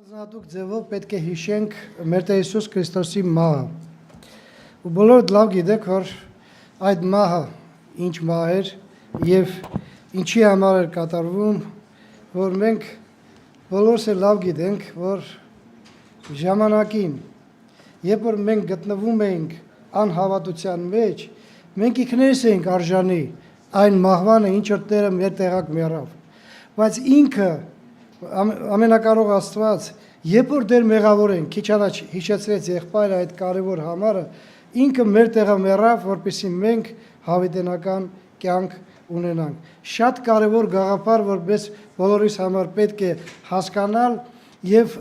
Առանձնահատուկ ձևով պետք է հիշենք մեր Տեր Հիսուս Քրիստոսի մահը։ Ու բոլորդ լավ գիտեք, որ այդ մահը ինչ մահ էր եւ ինչի համար էր կատարվում, որ մենք բոլորս էլ լավ գիտենք, որ ժամանակին, երբ որ մենք գտնվում էինք անհավատության մեջ, մենք ինքներս էինք արժանի այն մահվանը, ինչ որ Տերը մեր տեղակ մեռավ։ Բայց ինքը ամենակարող Աստված, երբ որ դեր մեղավոր են, քիչ առաջ հիշեցրեց եղբայրը այդ կարևոր համարը, ինքը մեր տեղը մեռավ, որպեսզի մենք հավիտենական կյանք ունենանք։ Շատ կարևոր գաղափար, որպես բոլորիս համար պետք է հասկանալ եւ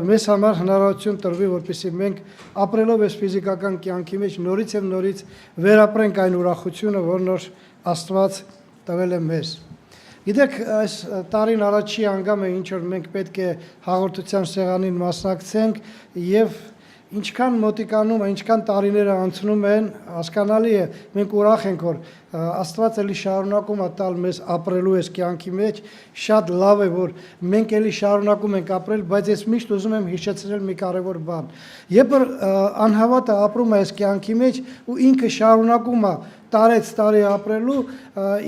մեզ համար հնարավորություն տրվի, որպեսզի մենք ապրելով այս ֆիզիկական կյանքի մեջ նորից եւ նորից վերապրենք այն ուրախությունը, որ նոր Աստված տվել է մեզ։ Գիտեք, այս տարին առաջի անգամ է ինչ որ մենք պետք է հաղորդության սեղանին մասնակցենք եւ ինչքան մոտիկանում է, ինչքան տարիները անցնում են, հասկանալի է, մենք ուրախ ենք, որ Աստված էլի շարունակում է տալ մեզ ապրելու այս կյանքի մեջ, շատ լավ է, որ մենք էլի շարունակում ենք ապրել, բայց ես միշտ ուզում եմ հիշեցնել մի կարևոր բան։ Երբ որ անհավատը ապրում է այս կյանքի մեջ ու ինքը շարունակում է տարեց տարի ապրելու,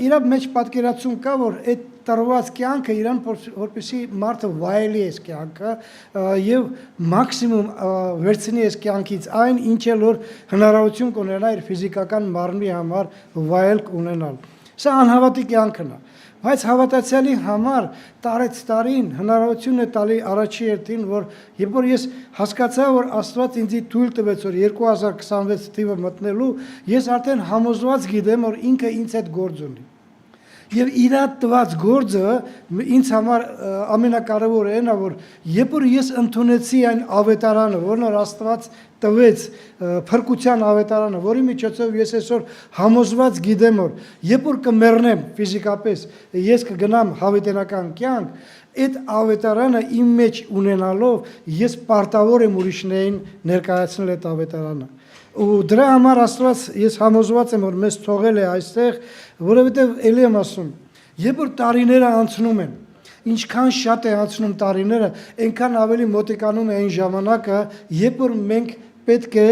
իր մեջ պատկերացում կա, որ այդ տրված կյանքը իրան որպեսզի մարդը վայելի այս կյանքը եւ մաքսիմում վերցնի այս կյանքից այն, ինչ էլ որ հնարավորություն կունենա իր ֆիզիկական մարմնի համար վայել ունենալ։ Սա անհավատի կյանքն է։ Բայց հավատացյալի համար տարեց տարին հնարավորություն է տալի առաջի երթին, որ երբ որ ես հասկացա, որ Աստված ինձ թույլ տվեց, որ 2026 թիվը մտնելու, ես արդեն համոզված գիտեմ, որ ինքը ինձ հետ գործ ունի։ Եվ իր տված գործը ինձ համար ամենակարևորը այն է, որ երբ որ ես ընդունեցի այն ավետարանը, որն որ Աստված տվեց փրկության ավետարանը, որի միջոցով ես այսօր համոզված գիտեմ, որ երբ որ կմեռնեմ ֆիզիկապես, ես կգնամ հավիտենական կյանք, այդ ավետարանը իմ մեջ ունենալով ես պարտավոր եմ ուրիշներին ներկայացնել այդ ավետարանը։ Ու դրա համար Աստված ես համոզված եմ, որ մեզ թողել է այստեղ, որովհետև ելի եմ ասում, երբ որ տարիները անցնում են, ինչքան շատ է անցնում տարիները, այնքան ավելի մոտիկանում է այն ժամանակը, երբ որ մենք պետք է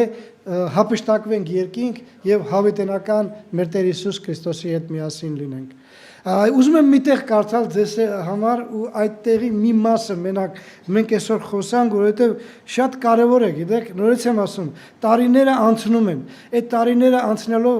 հափշտակվենք երկինք եւ հավիտենական մեր Տեր Հիսուս Քրիստոսի հետ միասին լինենք։ Ուզում եմ մի տեղ կարդալ ձեզ համար ու այդ տեղի մի մասը մենակ մենք այսօր խոսանք, որովհետև շատ կարևոր է, գիտեք, նորից եմ ասում, տարիները անցնում են, այդ տարիները անցնելով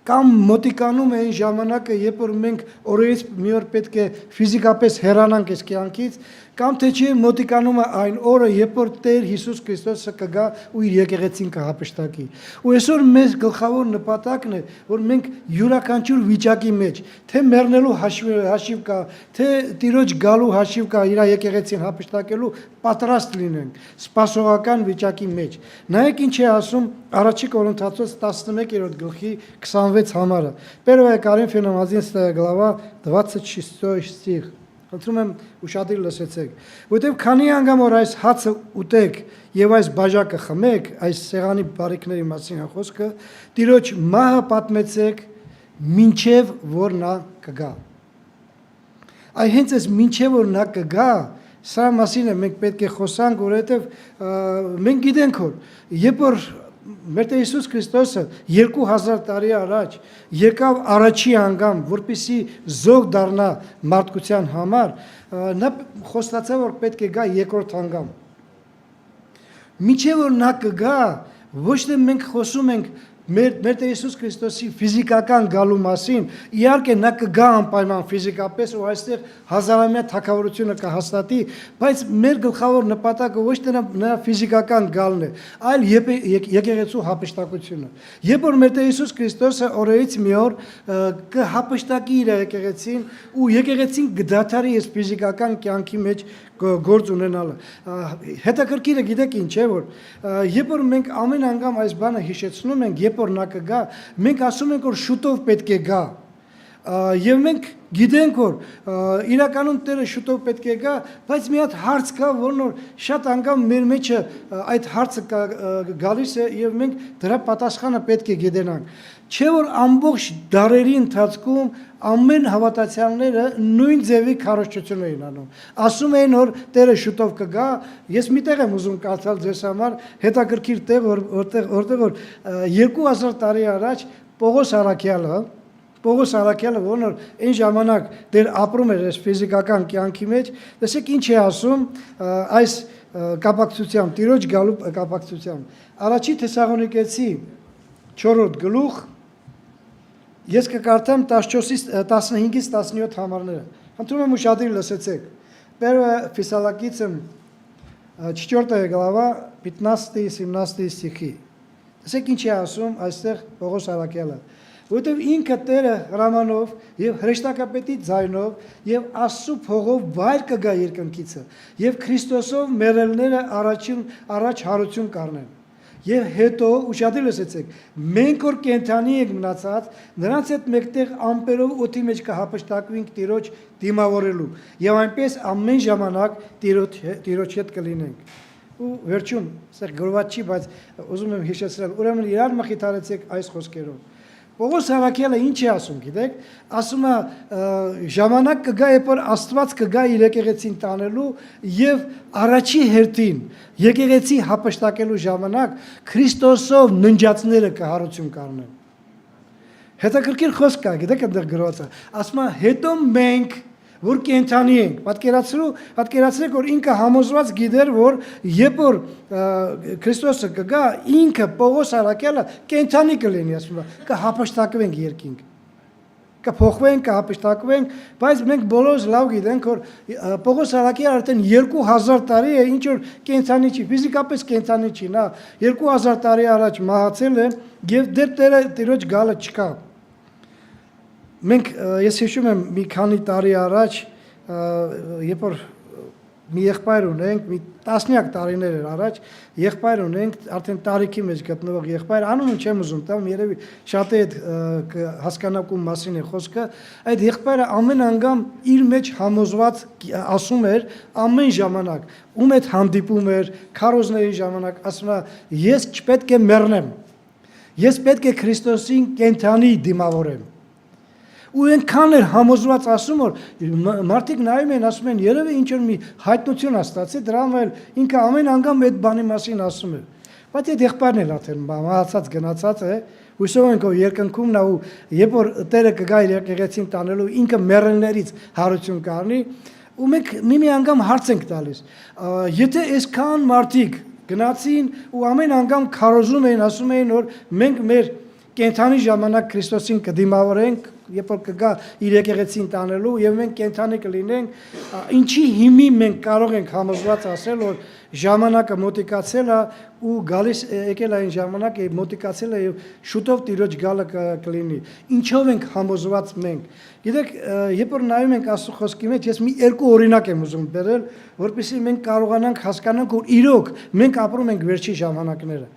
կամ մոտիկանում է այն ժամանակը, երբ որ մենք օրերից մի օր պետք է ֆիզիկապես հեռանանք այս կյանքից, կամ թե չէ մոտիկանում է այն օրը, երբ որ Տեր Հիսուս Քրիստոսը կգա ու իր եկեղեցին կհափշտակի։ Ու այսօր մեզ գլխավոր նպատակն է, որ մենք յուրաքանչյուր վիճակի մեջ, թե մեռնելու հաշիվ կա, թե Տիրոջ գալու հաշիվ կա, իր եկեղեցին հափշտակելու, պատրաստ լինենք սպասողական վիճակի մեջ։ Նայեք ինչ է ասում Առաջի Կորինթացոց 11-րդ գլխի 26 համարը։ Первое Коринфянам 11 глава 26 стих։ Խնդրում եմ ուշադիր լսեցեք, որովհետև քանի անգամ որ այս հացը ուտեք եւ այս բաժակը խմեք, այս սեղանի բարիքների մասին է խոսքը, Տիրոջ մահը պատմեցեք, մինչեւ որ նա կգա։ Այ հենց այս մինչեւ որ նա կգա, սա մասին է մենք պետք է խոսանք, որովհետև մենք գիտենք որ երբ որ մեր Տեր Հիսուս Քրիստոսը 2000 տարի առաջ եկավ առաջի անգամ, որպեսզի զոհ դառնա մարդկության համար, նա խոստացավ, որ պետք է գա երկրորդ անգամ։ Մինչև որ նա կգա, ոչ թե մենք խոսում ենք մեր Տեր Հիսուս Քրիստոսի ֆիզիկական գալու մասին, իհարկե նա կգա անպայման ֆիզիկապես ու այստեղ հազարամյա թագավորությունը կհաստատի, բայց մեր գլխավոր նպատակը ոչ թե նրա ֆիզիկական գալն է, այլ եկեղեցու հափշտակությունը։ Երբ որ մեր Տեր Հիսուս Քրիստոսը օրերից մի օր կհափշտակի իր եկեղեցին ու եկեղեցին կդադարի այս ֆիզիկական կյանքի մեջ գործ ունենալը։ Հետաքրքիրը գիտեք ինչ է, որ երբ որ մենք ամեն անգամ այս բանը հիշեցնում ենք, երբ որ նա կգա, մենք ասում ենք, որ շուտով պետք է գա։ Եվ մենք Գիտենք որ իրականում Տերը շուտով պետք է գա, բայց մի հատ հարց կա, որն որ շատ անգամ մեր մեջը այդ հարցը գալիս է եւ մենք դրա պատասխանը պետք է գիտենանք։ Չէ որ ամբողջ դարերի ընթացքում ամեն հավատացյալները նույն ձևի քարոզչություն էին անում։ Ասում էին որ Տերը շուտով կգա, ես միտեղ եմ ուզում կարդալ ձեզ համար հետաքրքիր տեղ, որտեղ որ 2000 տարի առաջ Պողոս Արաքյալը, որն որ այն ժամանակ դեր ապրում էր այս ֆիզիկական կյանքի մեջ, տեսեք ինչ է ասում այս կապակցությամբ, Տիրոջ գալու կապակցությամբ։ Առաջի Թեսաղոնիկեցի 4-րդ գլուխ, ես կկարդամ 15-ից 17 համարները։ Խնդրում եմ ուշադիր լսեցեք։ Первое Фессалоникийцам 4 глава 15-17 стихи։ Տեսեք ինչ է ասում այստեղ Պողոս Արաքյալը։ Որտեւ ինքը Տերը հրամանով եւ հրեշտակապետի ձայնով եւ Աստծո փողով վայր կգա երկնքիցը եւ Քրիստոսով մեռելները առաջ հարություն կառնեն։ Եվ հետո ուշադիր լսեցեք, մենք որ կենթանի ենք մնացած, նրանց հետ մեկտեղ ամպերով օդի մեջ կհապշտակվենք Տիրոջ դիմավորելու եւ այնպես ամեն ժամանակ Տիրոջ հետ կլինենք։ Ու վերջում, սա գրված չի, բայց ուզում եմ հիշեցնել, ուրեմն իրար մխիթարեցեք այս խոսքերով։ Պողոս Արաքյալը ինչ է ասում, գիտեք, ասում է ժամանակ կգա, երբ որ Աստված կգա իր եկեղեցին տանելու եւ առաջի հերթին եկեղեցի հապշտակելու ժամանակ Քրիստոսով ննջածները կհարություն կառնեն։ Հետաքրքիր խոսք կա, գիտեք, այնտեղ գրված է, ասում է հետո մենք որ կենթանի ենք, պատկերացրեք, որ ինքը համոզված գիտեր, որ երբ որ Քրիստոսը կգա, ինքը Պողոս Արաքյալը կենթանի կլինի, ասում է, կհապշտակվենք երկինք, կփոխվենք, կհապշտակվենք, բայց մենք բոլորս լավ գիտենք, որ Պողոս Արաքյալը արդեն 2000 տարի է, ինչ որ կենթանի չի, ֆիզիկապես կենթանի չի, նա 2000 տարի առաջ մահացել է եւ դեռ Տիրոջ գալը չկա։ Մենք ես հիշում եմ մի քանի տարի առաջ, երբ որ մի եղբայր ունենք, մի տասնյակ տարիներ առաջ, եղբայր ունենք, արդեն տարիքի մեջ գտնվող եղբայր, անունը չեմ ուզում տալ, երևի շատ այդ հասկանակում մասին է խոսքը, այդ եղբայրը ամեն անգամ իր մեջ համոզված ասում էր ամեն ժամանակ, ում հետ հանդիպում էր, քարոզների ժամանակ, ասում է, ես չպետք է մեռնեմ, ես պետք է Քրիստոսին կենթանի դիմավորեմ։ Ու այնքան էր համոզված ասում, որ մարդիկ նայում են, ասում են, երևի ինչ-որ մի հայտնություն է ստացել, դրան էլ ինքը ամեն անգամ այդ բանի մասին ասում է։ Բայց այդ եղբայրն էլ արդեն մահացած գնացած է, հույսով ենք, որ երկնքում նա ու երբ որ Տերը կգա իր եկեղեցին տանելու, ինքը մեռելներից հարություն կառնի, ու մենք մի անգամ հարց ենք տալիս։ Եթե այսքան մարդիկ գնացին ու ամեն անգամ քարոզում էին, ասում էին, որ մենք մեր կենթանի ժամանակ Քրիստոսին կդիմավորենք, երբ որ կգա իր եկեղեցին տանելու եւ մենք կենթանի կլինենք, ինչի հիմի մենք կարող ենք համոզված ասել, որ ժամանակը մոտիկացել է ու գալիս եկել այն ժամանակը մոտիկացել է եւ շուտով Տիրոջ գալը կլինի։ Ինչով ենք համոզված մենք։ Գիտեք, երբ որ նայում ենք Աստծո խոսքի մեջ, ես մի երկու օրինակ եմ ուզում բերել, որպեսզի մենք կարողանանք հասկանանք, որ իրոք մենք ապրում ենք վերջի ժամանակները։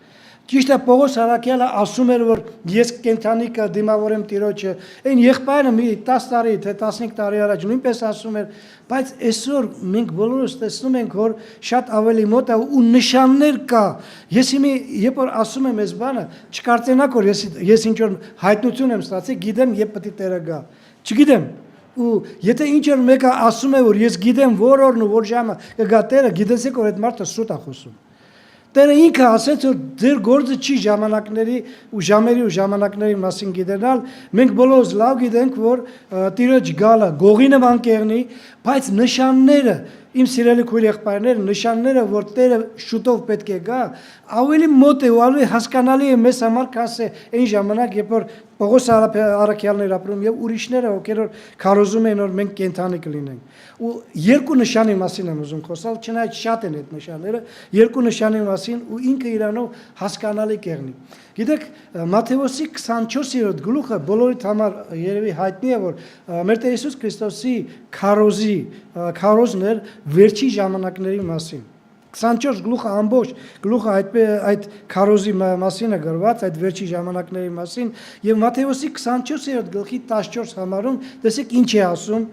Ճիշտ է Պողոս Արաքյալը ասում էր, որ ես կենթանի կդիմավորեմ Տիրոջը, այն եղբայրը մի 10 տարի, թե 15 տարի առաջ նույնպես ասում էր, բայց այսօր մենք բոլորս տեսնում ենք, որ շատ ավելի մոտ է ու նշաններ կա։ Ես հիմա երբ որ ասում եմ այս բանը, չկարծենաք, որ ես ինչ որ հայտնություն եմ ստացել, գիտեմ, երբ պետք է Տերը գա։ Չգիտեմ։ Ու եթե ինչ որ մեկը ասում է, որ ես գիտեմ, որ օրն ու որ ժամը կգա Տերը, գիտեցեք, որ այդ մարդը սուտ է խոսում։ Տերը ինքը ասեց, որ ձեր գործը չի ժամանակների ու ժամերի ու ժամանակների մասին գիտենալ, մենք բոլորս լավ գիտենք, որ Տիրոջ գալը գողի նման կեղնի, բայց նշանները, իմ սիրելի քույր եղբայրներ, նշանները, որ Տերը շուտով պետք է գա, ավելի մոտ է ու ավելի հասկանալի է մեզ համար, քան այն ժամանակ, երբ որ Պողոս Արաքյալն էր ապրում եւ ուրիշները, ովքեր որ քարոզում են, որ մենք կենթանի կլինենք։ Ու երկու նշանի մասին եմ ուզում խոսալ, չնայած շատ են այդ նշանները, երկու նշանի մասին ու ինքը իրանով հասկանալի կեղնի։ Գիտեք, Մատթեոսի 24-րդ գլուխը բոլորիդ համար երևի հայտնի է, որ մեր Տեր Հիսուս Քրիստոսի քարոզն էր վերջի ժամանակների մասին։ 24 գլուխը ամբողջ գլուխը այդ քարոզի մասին է գրված, այդ վերջի ժամանակների մասին, եւ Մատթեոսի 24-րդ գլխի 14 համարում տեսեք ինչ է ասում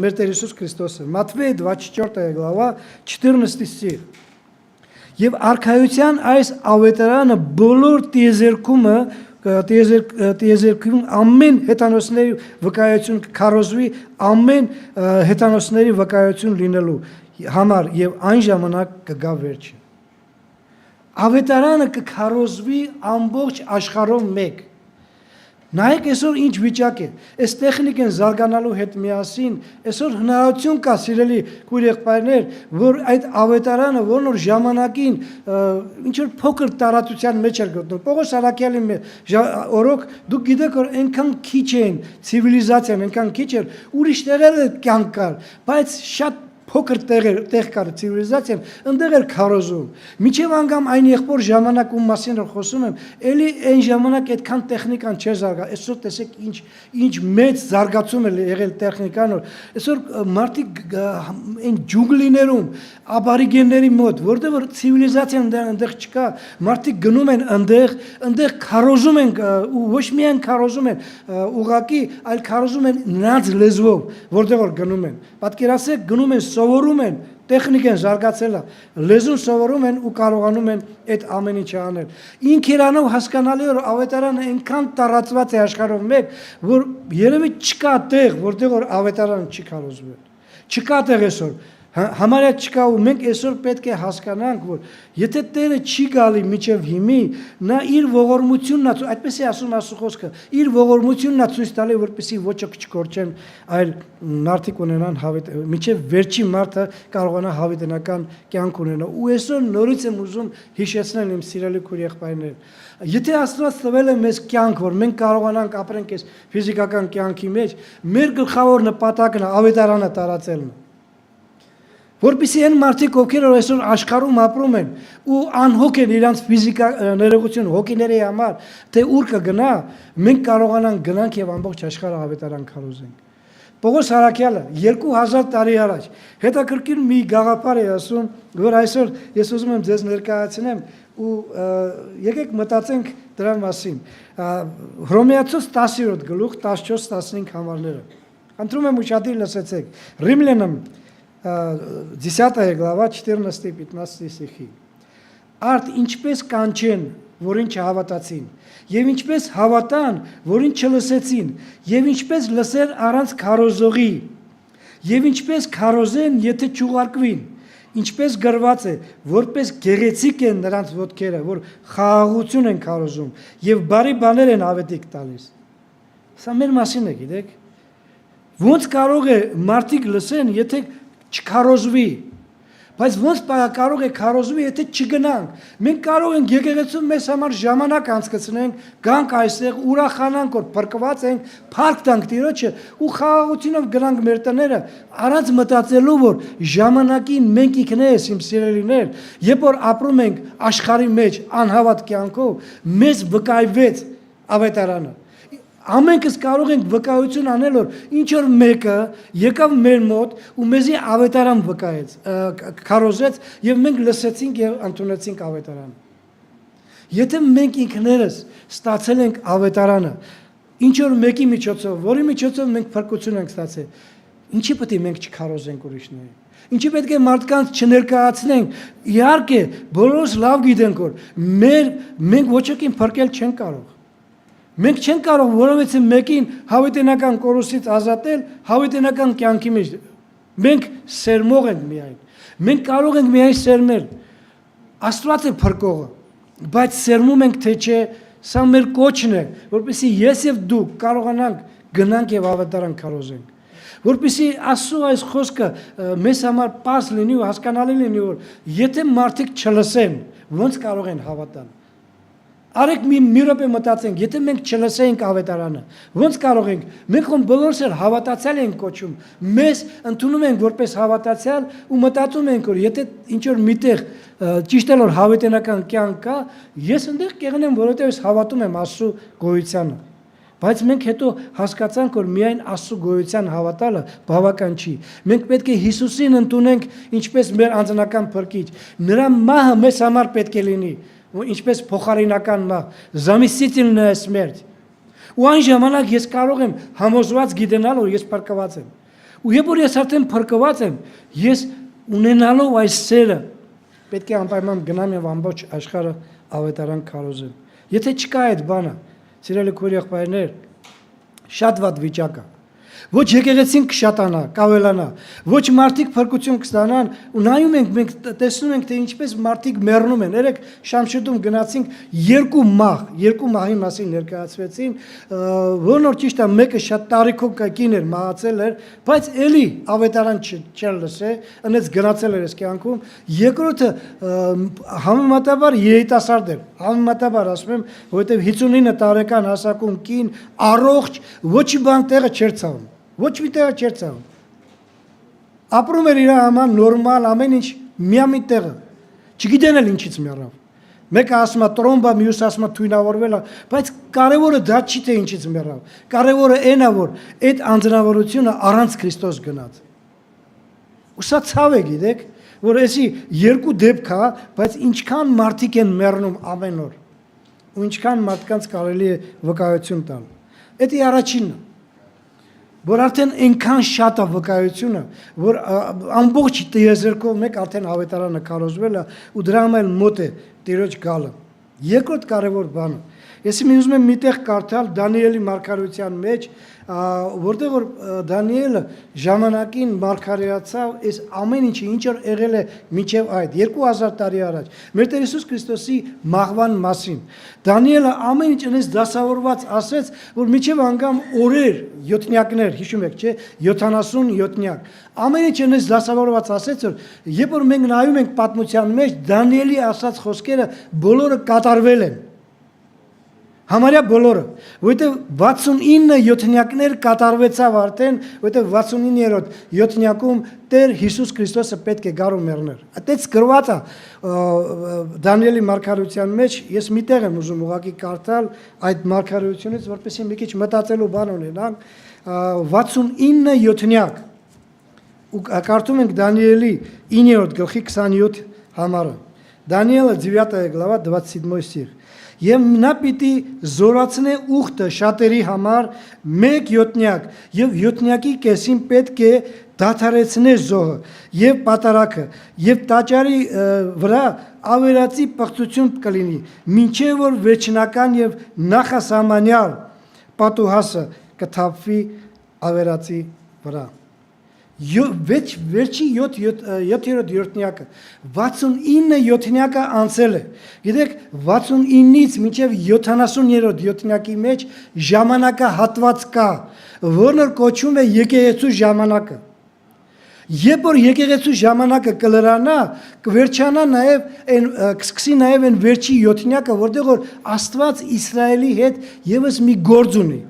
մեր Տեր Հիսուս Քրիստոսը։ Մատթեя 24 глава 14 стих։ Եվ արքայության այս ավետարանը բոլոր տիեզերքում ամեն հետանոսների վկայություն քարոզվի, ամեն հետանոսների վկայություն լինելու համար եւ այն ժամանակ կգա վերջը։ Ավետարանը կքարոզվի ամբողջ աշխարհով մեկ։ Նայեք այսօր ինչ վիճակ է։ Այս տեխնիկան զարգանալու հետ միասին այսօր հնարավորություն կա, սիրելի քույր եղբայրներ, որ այդ ավետարանը, որն որ ժամանակին ինչ որ փոքր տարածության մեջ էր գտնում։ Պողոս Արաքյալի օրոք դուք գիտեք որ այնքան քիչ են ցիվիլիզացիան, այնքան քիչ էր, ուրիշ տեղերը կյանք կար, բայց շատ փոքր տեղ կար ցիվիլիզացիան, ընդեղ էր քարոզում։ Միջև անգամ այն եղբոր ժամանակ ում մասին որ խոսում եմ, էլի այն ժամանակ այդքան տեխնիկան չէր զարգա։ Այսօր տեսեք ինչ մեծ զարգացում է եղել տեխնիկան, որ այսօր մարդիկ այն ջունգլիներում, աբորիգենների մոտ, որտեղ որ ցիվիլիզացիան այնտեղ չկա, մարդիկ գնում են այնտեղ քարոզում են ու ոչ միայն քարոզում են, ուղղակի այլ քարոզում են նրանց լեզվով, որտեղ որ գնում են։ Պատկերացրեք գնում են սովորում են, տեխնիկան զարգացել է, լեզուն սովորում են ու կարողանում են այդ ամեն ինչը անել։ Ինքերանով հասկանալի որ ավետարանը այնքան տարածված է աշխարհով մեկ, որ երևի չկա տեղ, որտեղ որ ավետարանը չի քարոզվել։ Չկա տեղ այսօր։ Համարյա չկա ու մենք այսօր պետք է հասկանանք, որ եթե Տերը չի գալի միջև հիմի, նա իր ողորմությունն է, այդպես է ասում Աստծո խոսքը, իր ողորմությունն է ցույց տալի, որպեսզի ոչը չկորչեն, այլ մարդիկ ունենան միջև վերջի մարդը կարողանա հավիտենական կյանք ունենալ։ Ու այսօր նորից եմ ուզում հիշեցնել իմ սիրելի քույր եղբայրներ, եթե Աստված տվել է մեզ կյանք, որ մենք կարողանանք ապրենք այս ֆիզիկական կյանքի մեջ, մեր գլխավոր նպատակն է ավետարանը տարածելն է։ Որպեսզի այն մարդիկ, ովքեր այսօր աշխարհում ապրում են ու անհոգ են իրանց ֆիզիկա ներողություն հոգիների համար, թե ուր կգնա, մենք կարողանանք գնանք եւ ամբողջ աշխարհը ավետարան քարոզենք։ Պողոս Արաքյալը 2000 տարի առաջ հետաքրքիր մի գաղափար է ասում, որ այսօր ես ուզում եմ ձեզ ներկայացնեմ ու եկեք մտածենք դրա մասին։ Հռոմեացուց 10-րդ գլուխ 14-15 համարները։ Խնդրում եմ ուշադիր լսեցեք։ Римлянам 10 глава 14-15 стихի։ Արդ ինչպես կանչեն, որին չհավատացին, եւ ինչպես հավատան, որին չլսեցին, եւ ինչպես լսեր առանց քարոզողի, եւ ինչպես քարոզեն, եթե չուղարկվին, ինչպես գրված է, որպես գեղեցիկ են նրանց ոտքերը, որ խաղաղություն են քարոզում, եւ բարի բաներ են ավետիք տալիս։ Սա մեր մասին է, գիտեք։ Ոնց կարող է մարդիկ լսեն, եթե չքարոզվի, բայց ոնց կարող է քարոզվի, եթե չգնանք։ Մենք կարող ենք եկեղեցում մեզ համար ժամանակ անցկացնենք, գանք այստեղ, ուրախանանք, որ փրկված ենք, փառք տանք Տիրոջը ու խաղաղությունով գնանք մեր տները, առանց մտածելու, որ ժամանակին մենք ինքներս, իմ սիրելիներ, երբ որ ապրում ենք աշխարհի մեջ անհավատ կյանքով, մեզ վկայվեց ավետարանը։ Ամենքս կարող ենք վկայություն անել, որ ինչ որ մեկը եկավ մեր մոտ ու մեզի ավետարան վկայեց, քարոզեց եւ մենք լսեցինք եւ ընդունեցինք ավետարանը։ Եթե մենք ինքներս ստացել ենք ավետարանը, ինչ որ մեկի միջոցով, որի միջոցով մենք փրկություն ենք ստացել, ինչի պետք է մենք չքարոզենք ուրիշներին։ Ինչի պետք է մարդկանց չներկայացնենք։ Իհարկե, բոլորս լավ գիտենք, որ մենք ոչինչ փրկել չենք կարող։ Մենք չենք կարող որովհետեւ մեկին հավիտենական կորուստից ազատել, հավիտենական կյանքի մեջ։ Մենք սերմող ենք միայն։ Մենք կարող ենք միայն սերմել։ Աստված է փրկողը, բայց սերմում ենք թե չէ, սա մեր կոչն է, որպեսզի ես եւ դուք կարողանանք գնանք եւ ավետարան քարոզենք։ Որպեսզի Աստծո այս խոսքը մեզ համար պարզ լինի ու հասկանալի լինի, որ եթե մարդիկ չլսեն, ոնց կարող են հավատալ։ Արեք մի րոպե մտածենք, եթե մենք չլսենք ավետարանը, ոնց կարող ենք, մենք ում բոլորս էլ հավատացյալ ենք կոչում, մեզ ընդունում ենք որպես հավատացյալ ու մտածում ենք, որ եթե ինչ-որ միտեղ ճիշտ է որ հավիտենական կյանք կա, ես ընդեղ կեղնեմ, որովհետև ես հավատում եմ Աստծո գոյությանը։ Բայց մենք հետո հասկացանք, որ միայն Աստծո գոյության հավատալը բավական չի։ Մենք պետք է Հիսուսին ընդունենք ինչպես մեր անձնական փրկիչ։ Նրա մահը մեզ համար պետք է լինի, ինչպես փոխարինական մահ, заместительная смерть։ Ու այն ժամանակ ես կարող եմ համոզված գիտենալ, որ ես փրկված եմ։ Ու երբ որ ես արդեն փրկված եմ, ես ունենալով այս սերը պետք է անպայման գնամ եւ ամբողջ աշխարհը ավետարան քարոզեմ։ Եթե չկա այդ բանը, սիրելի քույր եղբայրներ, շատ վատ վիճակ է։ Ոչ եկեղեցին կշատանա, կավելանա, ոչ մարդիկ փրկություն կստանան, ու նայում ենք, մենք տեսնում ենք, թե ինչպես մարդիկ մեռնում են։ Երեք Շամշեդում գնացինք երկու մահի մասին ներկայացվեցին, որն որ ճիշտ է, մեկը շատ տարիքով կին էր, մահացել էր, բայց էլի ավետարան չեր լսե, ընեց գնացել էր այս կյանքում, երկրորդը համեմատաբար երիտասարդ էր, համեմատաբար ասում եմ, որովհետև 59 տարեկան հասակում կին, առողջ, ոչ մի բան տեղը չէր ցավում։ Ոչ մի տեղը չէր ցավում։ Ապրում էր իր համար նորմալ ամեն ինչ միամիտ տեղը։ Չգիտեն էլ ինչից մեռավ։ Մեկը ասում է տրոմբա, մյուսը ասում է թույնավորվել է, բայց կարևորը դա չի թե ինչից մեռավ։ Կարևորը այն է, որ այդ անձնավորությունը առանց Քրիստոս գնաց։ Ու սա ցավ է, գիտեք, որ էսի երկու դեպք է, բայց ինչքան մարդիկ են մեռնում ամեն օր։ Ու ինչքան մարդկանց կարելի է վկայություն տալ։ Դա առաջինն է։ Որ արդեն այնքան շատ է վկայությունը, որ ամբողջ տիեզերքով մեկ արդեն ավետարանը քարոզվել է ու դրա համար մոտ է Տիրոջ գալը։ Երկրորդ կարևոր բանը, ես ուզում եմ միտեղ կարդալ Դանիելի մարգարեության մեջ, որտեղ որ Դանիելը ժամանակին մարգարեացավ այս ամեն ինչը ինչ որ եղել է մինչև այդ 2000 տարի առաջ մեր Տեր Հիսուս Քրիստոսի մահվան մասին։ Դանիելը ամեն ինչ այնպես դասավորված ասեց, որ մինչև անգամ օրեր, յոթնյակներ, հիշում եք, չէ, 77նյակ։ Ամեն ինչ այնպես դասավորված ասեց, որ երբ որ մենք նայում ենք պատմության մեջ, Դանիելի ասած խոսքերը բոլորը կատարվել են։ Համարյա բոլորը, որովհետև 69 յոթնյակներ կատարվեցավ արդեն, որովհետև 69-րդ յոթնյակում Տեր Հիսուս Քրիստոսը պետք է գար ու մեռներ։ Այդտեղ գրված է Դանիելի մարգարեության մեջ, ես մի տեղ եմ ուզում ուղղակի կարդալ այդ մարգարեությունից, որպեսզի մի քիչ մտածելու բան ունենանք, 69 յոթնյակ։ Ու կարդում ենք Դանիելի 9-րդ գլխի 27 համարը։ Դանիելը 9 глава 27 стих։ Եվ նա պիտի զորացնե ուխտը շատերի համար մեկ յոթնյակ, եւ յոթնյակի կեսին պետք է դադարեցնե զոհը եւ պատարակը, եւ տաճարի վրա ավերածի պղծություն կլինի, մինչեւ որ վերջնական եւ նախասահմանյալ պատուհասը կթափվի ավերածի վրա։ Վերջի 7-րդ յոթնյակը 69 յոթնյակը անցել է։ Գիտեք, 69-ից մինչև 70-րդ յոթնյակի մեջ ժամանակահատված կա, որն կոչվում է եկեղեցու ժամանակը։ Երբ որ եկեղեցու ժամանակը կլրանա, կվերջանա նաև կսկսի նաև այն վերջի յոթնյակը, որտեղ որ Աստված Իսրայելի հետ եւս մի գործ ունի։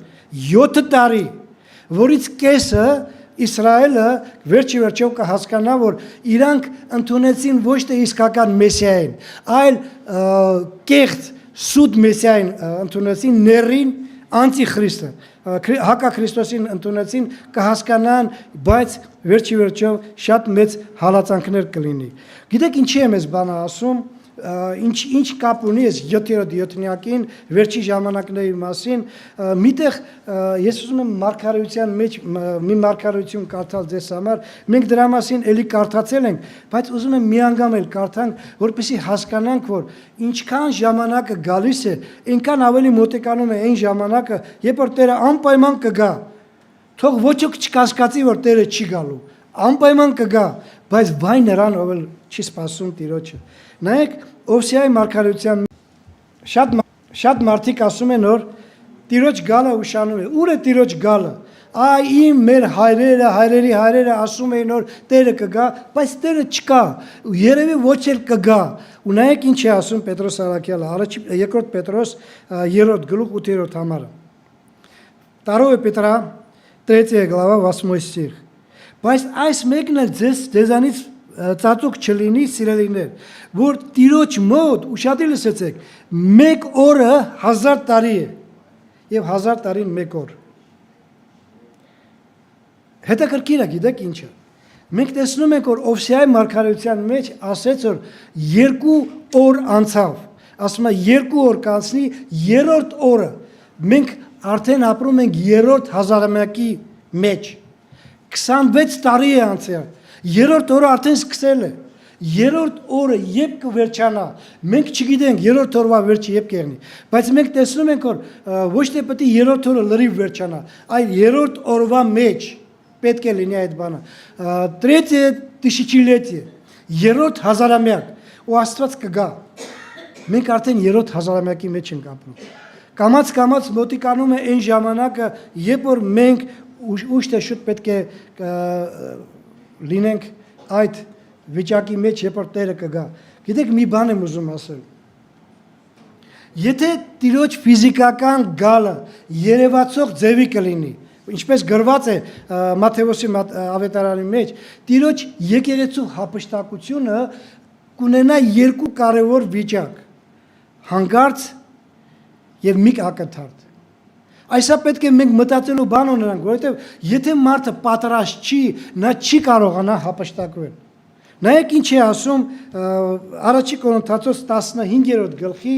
7 տարի, որից կեսը Իսրայելը վերջիվերջով կհասկանա, որ իրանք ընդունեցին ոչ թե իսկական մեսիային, այլ կեղծ սուտ մեսիային ընդունեցին, ներին անտիխրիստը, հակաքրիստոսին ընդունեցին, կհասկանան, բայց վերջիվերջով շատ մեծ հալածանքներ կլինի։ Գիտեք ինչի եմ ես բանը ասում, ինչ կապ ունի ես 7-րդ յոթնյակին, վերջի ժամանակների մասին, միտեղ ես ուզում եմ մարգարեության մեջ մի մարգարեություն կարդալ ձեզ համար, մենք դրա մասին էլի կարդացել ենք, բայց ուզում եմ մի անգամ էլ կարդանք, որպեսզի հասկանանք, որ ինչքան ժամանակը գալիս է, այնքան ավելի մոտեկանում է այն ժամանակը, երբ որ Տերը անպայման կգա, թող ոչ ոք չկասկածի, որ Տերը չի գալու, անպայման կգա, բայց վայ նրան, ով չի սպասում Տիրոջը։ Նայեք, Օվսիայի մարգարեության շատ մարդիկ ասում են, որ Տիրոջ գալը ուշանում է։ Ուր է Տիրոջ գալը։ Այ իմ մեր հայրերը, հայրերի հայրերը ասում էին, որ Տերը կգա, բայց Տերը չկա։ Երևի ոչ էլ կգա։ Ու նայեք ինչ է ասում Պետրոս Արաքյալը, 2 Պետրոս 3 գլուխ 8-րդ համարը։ 2 Պետրա 3 глава 8 стих։ Բայց այս մեկն էլ ձեզանից ծածուկ չլինի, սիրելիներ, որ Տիրոջ մոտ, ուշադիր լսեցեք, մեկ օրը 1000 տարի է, եւ 1000 տարին 1 օր։ Հետաքրքիր է, գիտեք ինչը։ Մենք տեսնում ենք, որ Օվսիայի մարգարեության մեջ ասեց, որ 2 օր անցավ, ասում է 2 օր կանցնի, 3-րդ օրը մենք արդեն ապրում ենք 3-րդ հազարամյակի մեջ, 26 տարի է անցել, 3-րդ օրը արդեն սկսել է, 3-րդ օրը երբ կվերջանա, մենք չգիտենք 3-րդ օրվա վերջը երբ կեղնի, բայց մենք տեսնում ենք, որ ոչ թե պետք է 3-րդ օրը լրիվ վերջանա, այլ 3-րդ օրվա մեջ պետք է լինի այդ բանը։ Третье тысячелетие, 3-րդ հազարամյակ, ու Աստված կգա։ Մենք արդեն 3-րդ հազարամյակի մեջ ենք ապրում։ Կամաց մոտիկանում է այն ժամանակը, երբ որ մենք ուշ թե շուտ պետք է լինենք այդ վիճակի մեջ, երբ որ Տերը կգա։ Գիտեք, մի բան եմ ուզում ասել։ Եթե Տիրոջ ֆիզիկական գալը երևացող ձևի կլինի, ինչպես գրված է Մատթեոսի ավետարանի մեջ, Տիրոջ եկեղեցու հափշտակությունը կունենա 2 կարևոր վիճակ՝ հանկարծ եւ մի ակնթարթ։ Այսա պետք է մենք մտածելու բան ունենանք, որովհետեւ եթե մարդը պատրաստ չի, նա չի կարողանա հափշտակվել։ Նայեք ինչ է ասում Առաջի Կորինթացոց 15-րդ գլխի,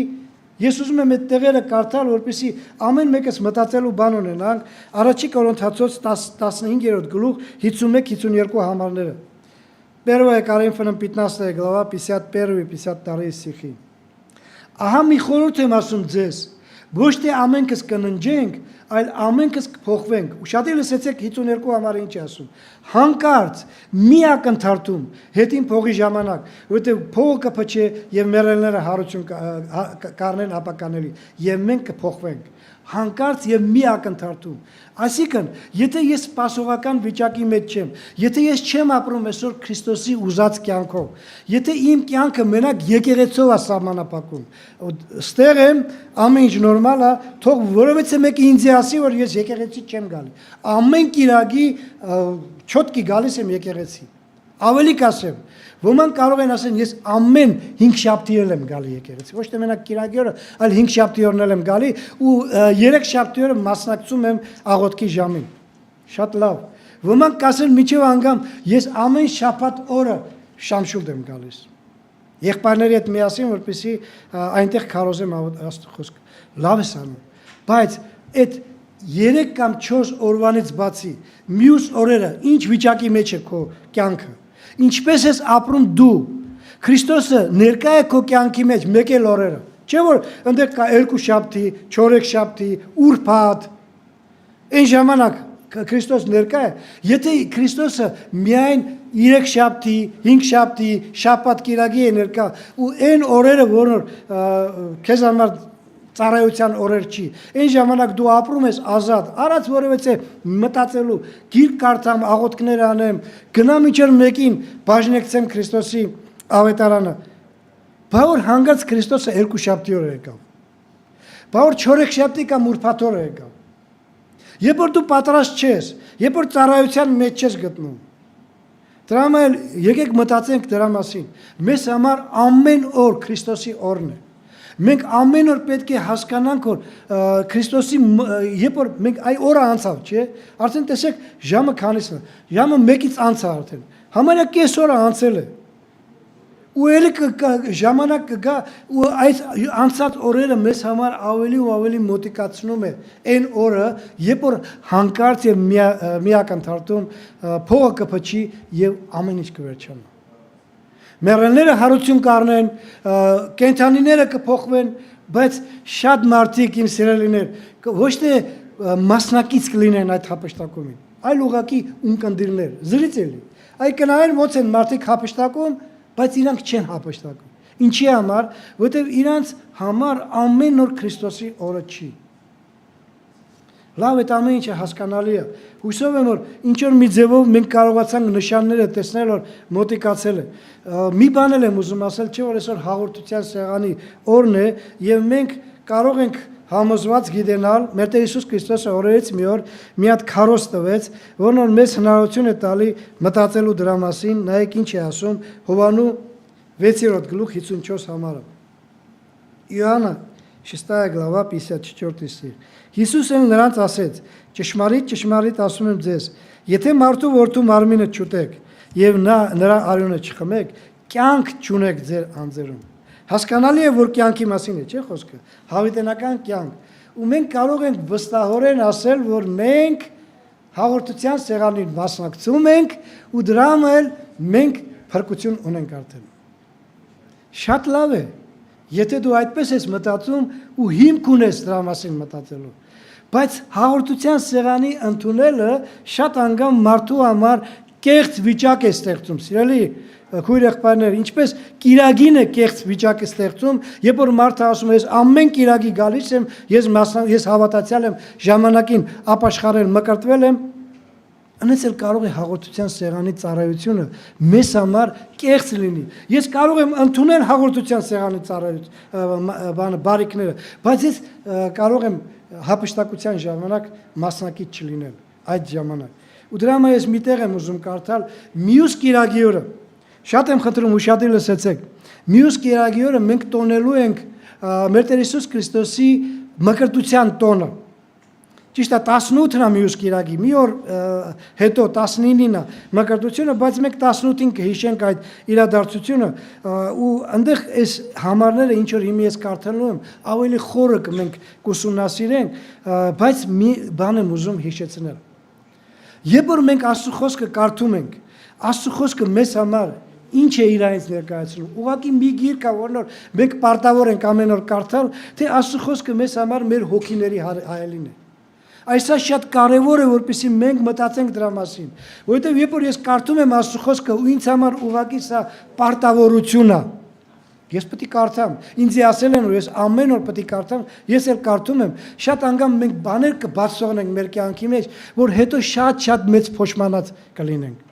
ես ուզում եմ այդ տեղերը կարդալ, որպեսզի ամեն մեկս մտածելու բան ունենանք, Առաջի Կորինթացոց 15-րդ գլուխ 51-52 համարները։ Первое Коринфянам 15 глава 51-52 стихи։ Ահա մի խորհուրդ եմ ասում ձեզ, ոչ թե ամենքս կննջենք, այլ ամենքս կփոխվենք։ Ուշադիր լսեցեք 52 համարը ինչ է ասում։ Հանկարծ մի ակնթարթում հետին փողի ժամանակ, որովհետև փողը կփչի եւ մեռելները հարություն կառնեն ապականելի եւ մենք կփոխվենք։ Հանկարծ եւ մի ակնթարթում։ Այսինքն, եթե ես սպասողական վիճակի մեջ չեմ, եթե ես չեմ ապրում այսօր Քրիստոսի ուզած կյանքով, եթե իմ կյանքը մենակ եկեղեցով է սահմանափակում, ստեղ եմ, ամեն ինչ նորմալ է, թող որովհետեւ մեկը ինձ ասի, որ ես եկեղեցի չեմ գալի։ Ամեն կիրակի չոտկի գալիս եմ եկեղեցի։ Ավելի կասեմ, ոմանք կարող են ասեն, ես ամեն 5 շաբթի եմ գալի եկեղեցի, ոչ թե մենակ կիրակի օրը, այլ 5 շաբթի օրն եմ գալի ու 3 շաբթի օրը մասնակցում եմ աղոթքի ժամին։ Շատ լավ։ Ոմանք կասեն միջև անգամ ես ամեն շաբաթ օրը շամշուլդ եմ գալիս։ Եղբայրների հետ միասին, որպեսզի այնտեղ քարոզեմ Աստծո խոսքը։ Լավ է անում։ Բայց այդ 3 կամ 4 օրվանից բացի մյուս օրերը ինչ վիճակի մեջ է քո կյանքը։ Ինչպես ես ապրում դու, Քրիստոսը ներկա է քո կյանքի մեջ մեկ էլ օրերը, չէ՞ որ այնտեղ կա 2 շաբթի, 4 շաբթի, ուրբաթ, այն ժամանակ Քրիստոս ներկա է, եթե Քրիստոսը միայն 3 շաբթի, 5 շաբթի, շաբաթ կիրակի է ներկա, ու այն օրերը, որ քեզ համար ծառայության օրեր չի, այն ժամանակ դու ապրում ես ազատ, առանց որևէ մտածելու, գիրք կարդամ, աղոթքներ անեմ, գնամ ինչեր մեկին բաժնեկցեմ Քրիստոսի ավետարանը։ Բա որ հանգած Քրիստոսը 2 շաբթի օր եկավ։ Բա որ 4 շաբթի կամ ուրբաթ օր եկավ։ Երբ որ դու պատրաստ չես, երբ որ ծառայության մեջ չես գտնում։ Դրա համար եկեք մտածենք դրա մասին։ Մեզ համար ամեն օր Քրիստոսի օրն է։ Մենք ամեն օր պետք է հասկանանք, որ Քրիստոսի երբ որ մենք այ օրը անցավ, չէ՞, արդեն տեսեք ժամը քանիսն է, ժամը 1-ից անց է արդեն, համարյա կես օրը անցել է, ու ելի ժամանակ կգա, ու այս անցած օրերը մեզ համար ավելի ու ավելի մոտիկացնում է այն օրը, երբ որ հանկարծ եւ միակնթարթում փողը կփչի եւ ամեն ինչ կվերջանա։ Մեռելները հարություն կառնեն, կենդանիները կփոխվեն, բայց շատ մարդիկ իմ սիրելիներ ոչ թե մասնակից կլինեն այդ հափշտակումին, այլ ուղղակի ունկնդիրներ, զրիցելի։ Այ կնայեն ոնց են մարդիկ հափշտակում, բայց իրանք չեն հափշտակում։ Ինչի համար, որովհետև իրանց համար ամեն օր Քրիստոսի օրը չի։ Լավ, այդ ամեն ինչը հասկանալի է։ Հուսով եմ, որ ինչ որ մի ձևով մենք կարողացանք նշանները տեսնել, որ մոտիկացել է։ Մի բան էլ եմ ուզում ասել, չէ՞ որ այսօր հաղորդության սեղանի օրն է, եւ մենք կարող ենք համոզված գիտենալ, մեր Տեր Հիսուս Քրիստոսը օրերից մի օր մի հատ քարոզ տվեց, որն որ մեզ հնարավորություն է տալի մտածելու դրա մասին, նայեք ինչ է ասում Հովանու 6-րդ գլուխ 54 համարը։ Իոաննը 6 глава 54 стих։ Հիսուսը նրանց ասեց. ճշմարիտ, ճշմարիտ ասում եմ ձեզ, եթե մարդու որդու մարմինը չուտեք եւ նրա արյունը չխմեք, կյանք չունեք ձեր անձերում։ Հասկանալի է, որ կյանքի մասին է, չէ՞ խոսքը, հավիտենական կյանք։ Ու մենք կարող ենք վստահորեն ասել, որ մենք հաղորդության սեղանին մասնակցում ենք ու դրամ էլ մենք փրկություն ունենք արդեն։ Շատ լավ է, եթե դու այդպես ես մտածում ու հիմք ունես դրա մասին մտածելու։ Բայց հաղորդության սեղանի ընդունելը շատ անգամ մարդու համար կեղծ վիճակ է ստեղծում, սիրելի քույր եղբայրներ, ինչպես կիրագին է կեղծ վիճակ է ստեղծում, երբ որ մարդը ասում է, ես ամեն կիրագի գալիս եմ, ես հավատացյալ եմ, ժամանակին ապաշխարել, մկրտվել եմ, այնպես էլ կարող է հաղորդության սեղանի ծառայությունը մեզ համար կեղծ լինի։ Ես կարող եմ ընդունել հաղորդության սեղանի բարիքները, բայց ես կարող եմ հափշտակության ժամանակ մասնակից չլինել այդ ժամանակ։ Ու դրա համար ես միտեղ եմ ուզում կարդալ մյուս կիրագի օրը։ Շատ եմ խնդրում ուշադիր լսեցեք։ Մյուս կիրագի օրը մենք տոնելու ենք մեր Տեր Հիսուս Քրիստոսի մկրտության տոնը։ Ճիշտ է 18-ն է մյուս կիրագի, մի օր հետո 19-ին է մկրտությունը, բայց մենք 18-ին կհիշենք այդ իրադարձությունը ու այնտեղ այս համարները ինչ որ հիմա ես կարդալու եմ, ավելի խորը մենք կուսումնասիրենք, բայց մի բան եմ ուզում հիշեցնել։ Երբ որ մենք Աստծո խոսքը կարդում ենք, Աստծո խոսքը մեզ համար ինչ է իրայից ներկայացնում։ Ուղղակի մի գիրք կա, որնոր մենք պարտավոր ենք ամեն օր կարդալ, թե Աստծո խոսքը մեզ համար մեր հոգիների հայելին է։ Այսա շատ կարևոր է, որպեսզի մենք մտածենք դրա մասին, որովհետև երբ որ ես կարդում եմ Աստծո խոսքը ու ինձ համար ուղղակի սա պարտավորություն է։ Ես պետք է կարդամ։ Ինձ ասել են, որ ես ամեն օր պետք է կարդամ, ես էլ կարդում եմ։ Շատ անգամ մենք բաներ կբացողնենք մեր կյանքի մեջ, որ հետո շատ մեծ փոշմանած կլինենք։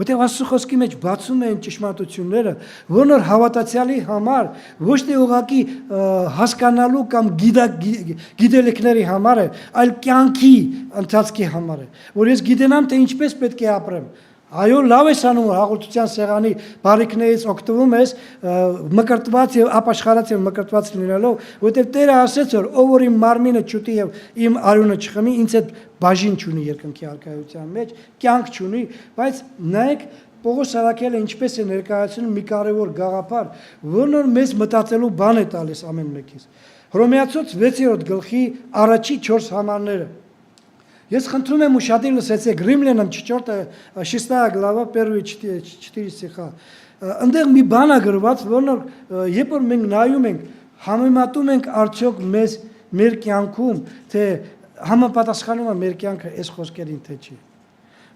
Որտեղ Աստծո խոսքի մեջ բացում են ճշմարտությունները, որոնք հավատացյալի համար ոչ թե ուղղակի հասկանալու կամ գիտելիքների համար է, այլ կյանքի ընթացքի համար է, որ ես գիտենամ, թե ինչպես պետք է ապրեմ։ Այո, լավ ես անում, հաղորդության սեղանի բարիքներից օգտվում ես, մկրտված եւ ապաշխարած եւ մկրտված լինելով, որովհետեւ Տերը ասեց, որ ով որ իմ մարմինը չուտի եւ իմ արյունը չխմի, ինձ հետ բաժին չունի երկնքի արքայության մեջ, կյանք չունի, բայց նայեք Պողոս Արաքելը ինչպես է ներկայացնում մի կարևոր գաղափար, որն մեզ մտածելու բան է տալիս ամեն մեկից։ Հռոմեացոց 6-րդ գլխի առաջի 4 համարները։ Ես խնդրում եմ ուշադիր լսեցեք Римлянам 6 глава 1-4 стиха։ Այնտեղ մի բան է գրված, որն երբ որ մենք նայում ենք, համեմատում ենք արդյոք մեր կյանքում, թե համապատասխանում է մեր կյանքը այս խոսքերին թե չի։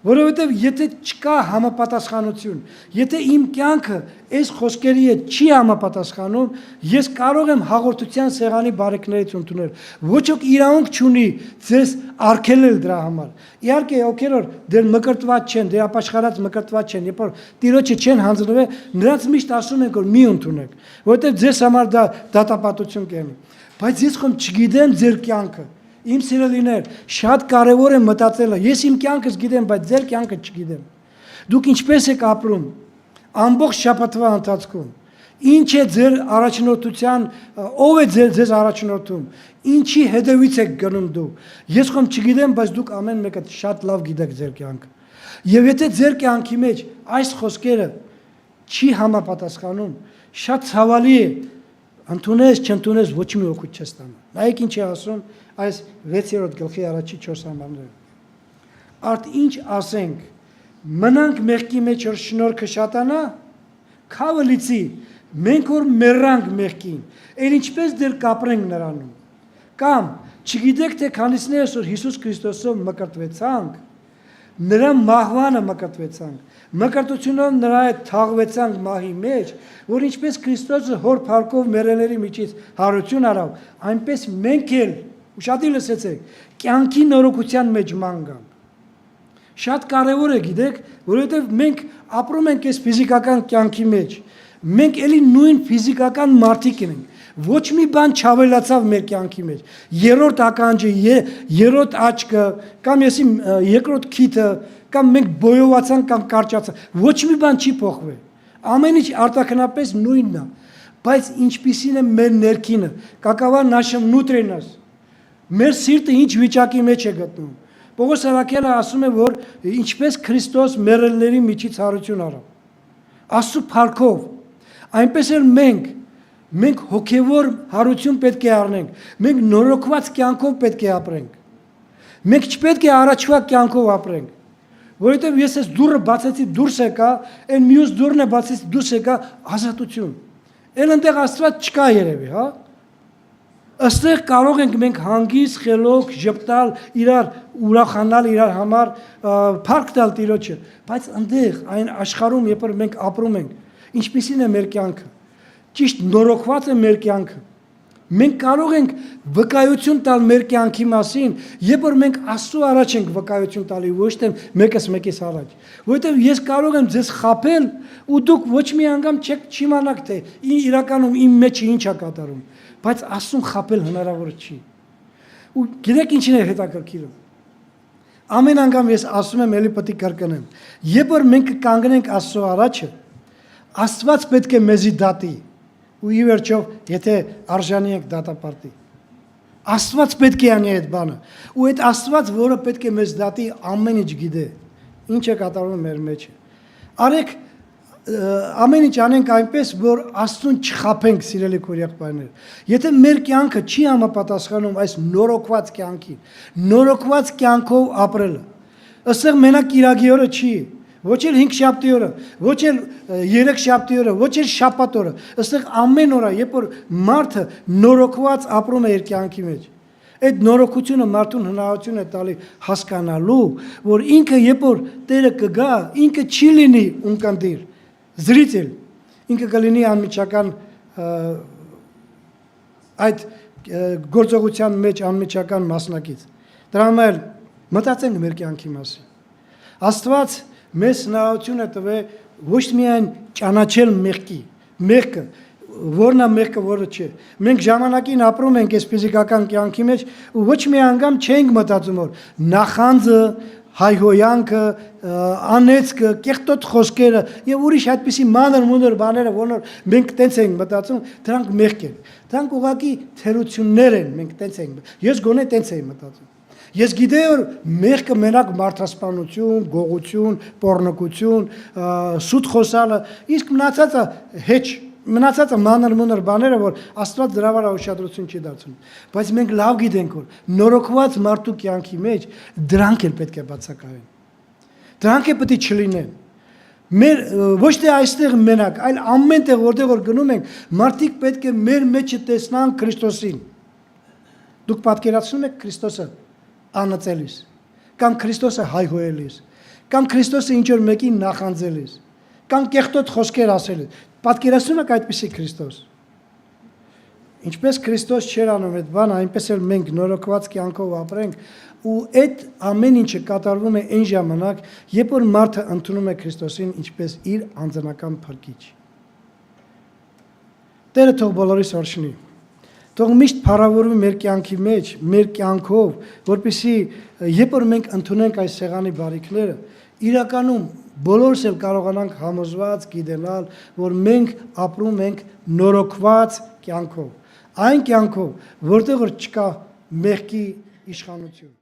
Որովհետև եթե չկա համապատասխանություն, եթե իմ կյանքը այս խոսքերի հետ չի համապատասխանում, ես կարող եմ հաղորդության սեղանի բարիքներից ընդունել։ Ոչ ոք իրավունք չունի ձեզ արգելել դրա համար։ Իհարկե, ովքեր որ դեռ մկրտված չեն, դեռ ապաշխարած մկրտված չեն, երբ որ Տիրոջը չեն հանձնվել, նրանց միշտ ասում ենք, որ մի ընդունեք, որովհետև ձեզ համար դա դատապարտություն կլինի։ Բայց ես խոմ չգիտեմ ձեր կյանքը։ Իմ սիրելիներ, շատ կարևոր է մտածելը։ Ես իմ կյանքս գիտեմ, բայց ձեր կյանքը չգիտեմ։ Դուք ինչպես եք ապրում ամբողջ շաբաթվա ընթացքում։ Ինչ է ձեր առաջնորդության, ով է ձեզ առաջնորդում, ինչի հետևից եք գնում դուք։ Ես խոմ չգիտեմ, բայց դուք ամեն մեկը շատ լավ գիտեք ձեր կյանքը։ Եվ եթե ձեր կյանքի մեջ այս խոսքերը չի համապատասխանում, շատ ցավալի է, ընդունես, չընդունես, ոչ մի օգուտ չես ստանա։ Նայեք ինչ է ասում այս 6-րդ գլխի առաջի 4 համարները։ Արդ ինչ ասենք, մնանք մեղքի մեջ որ շնորհքը շատանա, քավը լիցի, մենք որ մեռանք մեղքին, էլ ինչպես դեռ կապրենք նրանում։ Կամ չգիտեք թե քանիսներս որ Հիսուս Քրիստոսով մկրտվեցանք, նրա մահվանը մկրտվեցանք, մկրտությունով նրա հետ թաղվեցանք մահի մեջ, որ ինչպես Քրիստոսը հոր փառքով մեռելների միջից հարություն արավ, այնպես մենք էլ ուշադիր լսեցեք, կյանքի նորոգության մեջ ման գանք։ Շատ կարևոր է, գիտեք, որովհետև մենք ապրում ենք այս ֆիզիկական կյանքի մեջ, մենք էլի նույն ֆիզիկական մարդիկ ենք, ոչ մի բան չավելացավ մեր կյանքի մեջ, երրորդ ականջը, երրորդ աչքը, կամ եսի երկրորդ քիթը, կամ մենք բոյովացանք կամ կարճացանք, ոչ մի բան չի փոխվել, ամեն ինչ արտաքնապես նույնն է, բայց ինչպիսին է մեր ներքինը, какова наша внутренность, մեր սիրտը ինչ վիճակի մեջ է գտնում։ Պողոս Արաքելը ասում է, որ ինչպես Քրիստոս մեռելների միջից հարություն առավ, Աստծո փառքով, այնպես էլ մենք հոգևոր հարություն պետք է առնենք, մենք նորոգված կյանքով պետք է ապրենք, մենք չպետք է առաջվա կյանքով ապրենք, որովհետև ես այս դուռը բացեցի դուրս եկա, այն մյուս դուռն է բացեցի դուրս եկա ազատություն, այն ընտեղ Աստված չկա երևի, հա։ Այստեղ կարող ենք մենք հանգիստ, խելոք, ժպտալ, իրար ուրախանալ իրար համար, փառք տալ Տիրոջը, բայց այնտեղ այն աշխարհում, երբ որ մենք ապրում ենք, ինչպիսին է մեր կյանքը, ճիշտ նորոգված է մեր կյանքը։ Մենք կարող ենք վկայություն տալ մեր կյանքի մասին, երբ որ մենք Աստծո առաջ ենք վկայություն տալի, ոչ թե մեկս առաջ, որովհետև ես կարող եմ ձեզ խաբել ու դուք ոչ մի անգամ չեք չիմանաք թե իրականում իմ մեջը ինչ է կատարում, բայց Աստծուն խաբել հնարավոր չի։ Ու գիտեք ինչին է հետաքրքիրը։ Ամեն անգամ ես ասում եմ, ելի պետք է կրկնեմ, երբ որ մենք կանգնենք Աստծո առաջը, Աստված պետք է մեզի դատի։ Ու ի վերջո, եթե արժանի ենք դատապարտի, Աստված պետք է անի այդ բանը, ու այդ Աստված, որը պետք է մեզ դատի, ամեն ինչ գիտե, ինչ է կատարվում մեր մեջ։ Արեք ամեն ինչ անենք այնպես, որ Աստծուն չխաբենք, սիրելի քույր եղբայրներ։ Եթե մեր կյանքը չի համապատասխանում այս նորոգված կյանքին, նորոգված կյանքով ապրելը, ըստեղ մենակ կիրակի օրը չի, ոչ էլ 5 շաբթի օրը, ոչ էլ 3 շաբթի օրը, ոչ էլ շաբաթ օրը, ըստեղ ամեն օրը, երբ որ մարդը նորոգված ապրում է իր կյանքի մեջ, այդ նորոգությունը մարդուն հնարավորություն է տալի հասկանալու, որ ինքը երբ որ Տերը կգա, ինքը չի լինի ունկնդիր, զրիցել, ինքը կլինի անմիջական այդ գործողության մեջ անմիջական մասնակից։ Դրա համար մտածենք մեր կյանքի մասին։ Աստված մեզ հնարավորություն է տվել ոչ միայն ճանաչել մեղքը, որն է մեղքը, որը չէ։ Մենք ժամանակին ապրում ենք այս ֆիզիկական կյանքի մեջ ու ոչ մի անգամ չենք մտածում, որ նախանձը, հայհոյանքը, անեծքը, կեղտոտ խոսքերը եւ ուրիշ այդպիսի մանր բաները, որոնք մենք տենց ենք մտածում, դրանք մեղք են։ Դրանք ուղղակի թերություններ են, մենք տենց ենք։ Ես գոնե տենց եմ մտածում։ Ես գիտեի, որ մեղքը մենակ մարդասպանություն, գողություն, պոռնկություն, սուտ խոսալը, իսկ մնացածը հեչ, մնացածը մանր բաները, որ Աստված դրա վրա ուշադրություն չի դարձնում։ Բայց մենք լավ գիտենք, որ նորոգված մարդու կյանքի մեջ դրանք էլ պետք է բացակայեն։ Դրանք էլ պետք է չլինեն։ Մեր ոչ թե այստեղ մենակ, այլ ամեն տեղ, որտեղ որ գնում ենք, մարդիկ պետք է մեր մեջը տեսնան Քրիստոսին։ Դուք պատկերացնում եք Քրիստոսը անըծելիս, կամ Քրիստոսը հայհոյելիս, կամ Քրիստոսը ինչ որ մեկին նախանձելիս, կամ կեղտոտ խոսքեր ասելիս, պատկերացնում եք այդպիսի Քրիստոս։ Ինչպես Քրիստոս չէր անում այդ բանը, այնպես էլ մենք նորոգված կյանքով ապրենք, ու այդ ամեն ինչը կատարվում է այն ժամանակ, երբ որ մարդը ընդունում է Քրիստոսին ինչպես իր անձնական փրկիչ։ Տերը թող բոլորիս օրհնի։ Թող միշտ փառավորվի մեր կյանքի մեջ, մեր կյանքով, որպեսզի երբ որ մենք ընդունենք այս սեղանի բարիքները, իրականում բոլորս էլ կարողանանք համոզված գիտենալ, որ մենք ապրում ենք նորոգված կյանքով, այն կյանքով, որտեղ որ չկա մեղքի իշխանություն։